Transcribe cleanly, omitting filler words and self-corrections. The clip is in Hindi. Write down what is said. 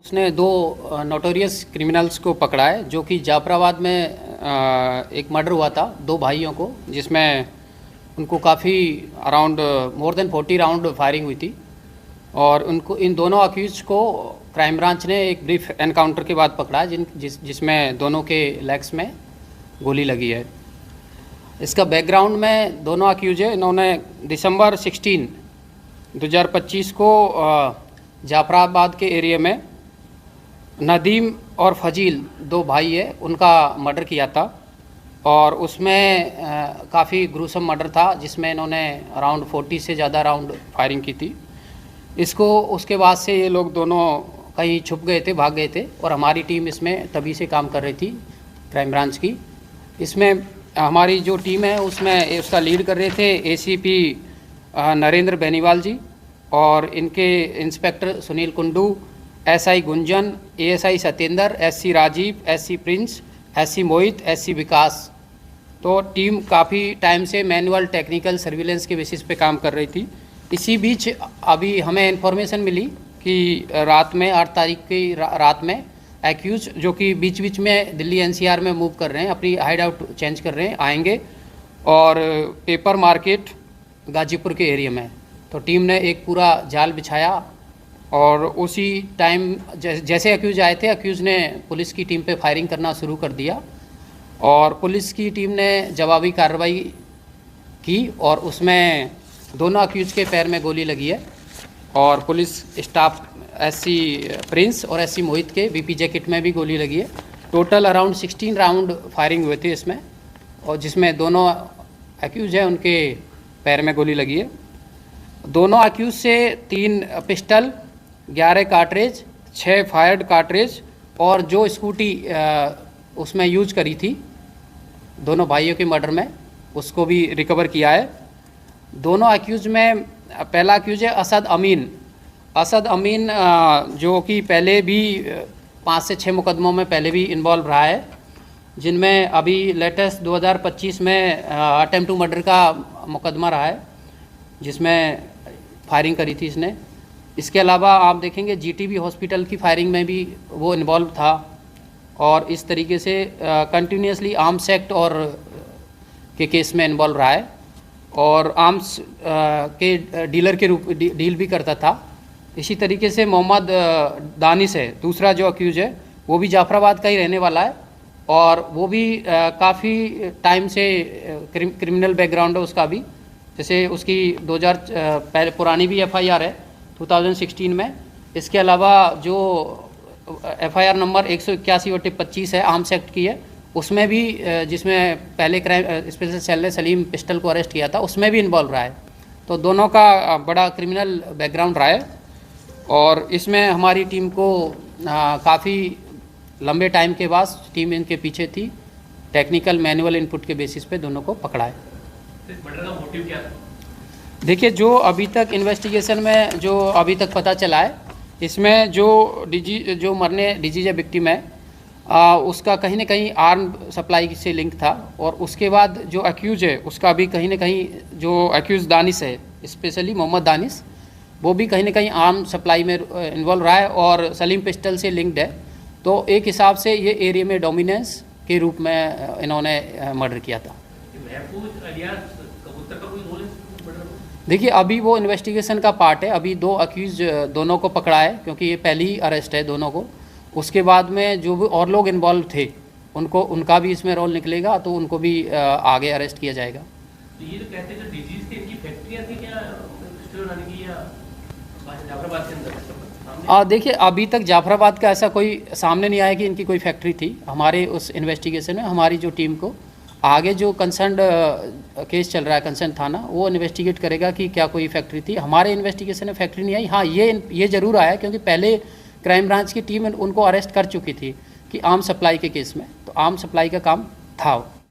उसने दो नोटोरियस क्रिमिनल्स को पकड़ा है, जो कि जाफराबाद में एक मर्डर हुआ था दो भाइयों को, जिसमें उनको काफ़ी around more than 40 round firing हुई थी। और उनको इन दोनों अक्यूज को क्राइम ब्रांच ने एक ब्रीफ एनकाउंटर के बाद पकड़ा है, जिसमें दोनों के लेग्स में गोली लगी है। इसका बैकग्राउंड में दोनों अक्यूज है, इन्होंने दिसंबर 16, 2025 को जाफराबाद के एरिया में नदीम और फजील दो भाई है, उनका मर्डर किया था। और उसमें काफ़ी ग्रूसम मर्डर था, जिसमें इन्होंने अराउंड 40 से ज़्यादा राउंड फायरिंग की थी। इसको उसके बाद से ये लोग दोनों कहीं छुप गए थे, भाग गए थे, और हमारी टीम इसमें तभी से काम कर रही थी, क्राइम ब्रांच की। इसमें हमारी जो टीम है उसमें उसका लीड कर रहे थे ACP नरेंद्र बेनीवाल जी, और इनके inspector Sunil Kundu, SI Gunjan, ASI Satyendra, SC Rajiv, SC Prince, SC Mohit, SC Vikas. तो टीम काफ़ी टाइम से मैनुअल टेक्निकल सर्विलेंस के बेसिस पे काम कर रही थी। इसी बीच अभी हमें इन्फॉर्मेशन मिली कि रात में 8 तारीख की रात में एक्यूज जो कि बीच बीच में दिल्ली NCR में मूव कर रहे हैं, अपनी हाइड आउट चेंज कर रहे हैं, आएंगे और पेपर मार्केट गाजीपुर के एरिया में। तो टीम ने एक पूरा जाल बिछाया और उसी टाइम जैसे एक्यूज आए थे, एक्यूज ने पुलिस की टीम पे फायरिंग करना शुरू कर दिया, और पुलिस की टीम ने जवाबी कार्रवाई की और उसमें दोनों एक्यूज के पैर में गोली लगी है। और पुलिस स्टाफ SC प्रिंस और SC मोहित के VP जैकेट में भी गोली लगी है। टोटल अराउंड 16 राउंड फायरिंग हुए थे इसमें, और जिसमें दोनों एक्यूज हैं उनके पैर में गोली लगी है। दोनों एक्यूज से 3 पिस्टल, 11 कार्ट्रेज, 6 फायर्ड कार्ट्रेज, और जो स्कूटी उसमें यूज करी थी दोनों भाइयों के मर्डर में, उसको भी रिकवर किया है। दोनों एक्यूज में पहला एक्यूज है असद अमीन, जो कि पहले भी 5 से 6 मुकदमों में पहले भी इन्वॉल्व रहा है, जिनमें अभी लेटेस्ट 2025 में अटेम्प्ट टू मर्डर का मुकदमा रहा है, जिसमें फायरिंग करी थी इसने। इसके अलावा आप देखेंगे GTB हॉस्पिटल की फायरिंग में भी वो इन्वॉल्व था, और इस तरीके से कंटिन्यूसली आर्म्स एक्ट और के केस में इन्वॉल्व रहा है, और आर्म्स के डीलर के रूप डील भी करता था। इसी तरीके से मोहम्मद दानिश है दूसरा जो अक्यूज है, वो भी जाफराबाद का ही रहने वाला है, और वो भी काफ़ी टाइम से क्रिमिनल बैकग्राउंड है उसका भी। जैसे उसकी 2000 पहले पुरानी भी FIR है 2016 में। इसके अलावा जो FIR नंबर 181/25 है आर्म्स एक्ट की है, उसमें भी जिसमें पहले क्राइम स्पेशल सेल ने सलीम पिस्टल को अरेस्ट किया था, उसमें भी इन्वॉल्व रहा है। तो दोनों का बड़ा क्रिमिनल बैकग्राउंड रहा है, और इसमें हमारी टीम को काफ़ी लंबे टाइम के बाद टीम इनके पीछे थी, टेक्निकल मैनुअल इनपुट के बेसिस पे दोनों को पकड़ा है। मर्डर का मोटिव क्या था? देखिए, जो अभी तक इन्वेस्टिगेशन में जो अभी तक पता चला है, इसमें जो डीजीजे विक्टिम है उसका कहीं ना कहीं आर्म सप्लाई से लिंक था, और उसके बाद जो एक्यूज है उसका भी कहीं ना कहीं जो एक्यूज दानिश है, स्पेशली मोहम्मद दानिश, वो भी कहीं ना कहीं आर्म सप्लाई में इन्वॉल्व रहा है और सलीम पिस्टल से लिंक्ड है। तो एक हिसाब से ये एरिया में डोमिनेंस के रूप में इन्होंने मर्डर किया था। देखिए, अभी वो इन्वेस्टिगेशन का पार्ट है, अभी 2 अक्यूज दोनों को पकड़ा है, क्योंकि ये पहली ही अरेस्ट है दोनों को। उसके बाद में जो भी और लोग इन्वॉल्व थे उनका भी इसमें रोल निकलेगा, तो उनको भी आगे अरेस्ट किया जाएगा। तो ये तो कहते हैं डिजीज की इनकी फैक्ट्रियां थी क्या बनाने की, या जाफराबाद के अंदर? देखिए, अभी तक जाफराबाद का ऐसा कोई सामने नहीं आया कि इनकी कोई फैक्ट्री थी। हमारे उस इन्वेस्टिगेशन में हमारी जो टीम को आगे जो कंसर्न केस चल रहा है, कंसर्न थाना, वो इन्वेस्टिगेट करेगा कि क्या कोई फैक्ट्री थी। हमारे इन्वेस्टिगेशन में फैक्ट्री नहीं आई। हाँ, ये ज़रूर आया, क्योंकि पहले क्राइम ब्रांच की टीम उनको अरेस्ट कर चुकी थी कि आर्म सप्लाई के केस में, तो आर्म सप्लाई का काम था।